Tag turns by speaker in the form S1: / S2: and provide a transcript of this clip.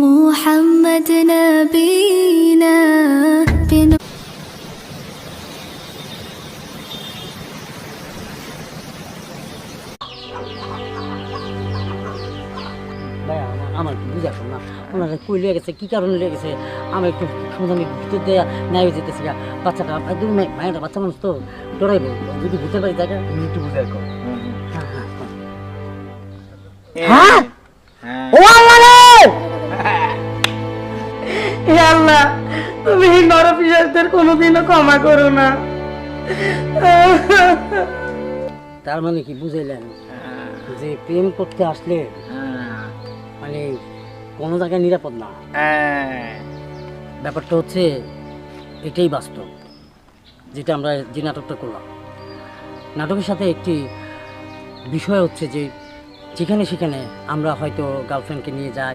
S1: محمد نبينا
S2: আমার বুঝে আসুন না ওনারা কই লিয়ে গেছে কি কারণে লিয়ে গেছে আমি একটু সমাধান ভিতর দিয়ে নাই যেতেছি বাচ্চাটা একদম মায়ের বাচ্চা মানুষ তো ডরাইব যদি ভিতরে বাড়ি জায়গা
S3: তুমি একটু বুঝে রাখো।
S2: হ্যাঁ ও আল্লাহ রে আল্লাহ তুমি নরপিশাচদের কোনোদিনও ক্ষমা করো না তার মানে কি বুঝাইলেন যে প্রেম করতে আসলে মানে কোনো জায়গায় নিরাপদ না ব্যাপারটা হচ্ছে এটাই বাস্তব যেটা আমরা যে নাটকটা করলাম নাটকের সাথে একটি বিষয় হচ্ছে যে যেখানে সেখানে আমরা হয়তো গার্লফ্রেন্ডকে নিয়ে যাই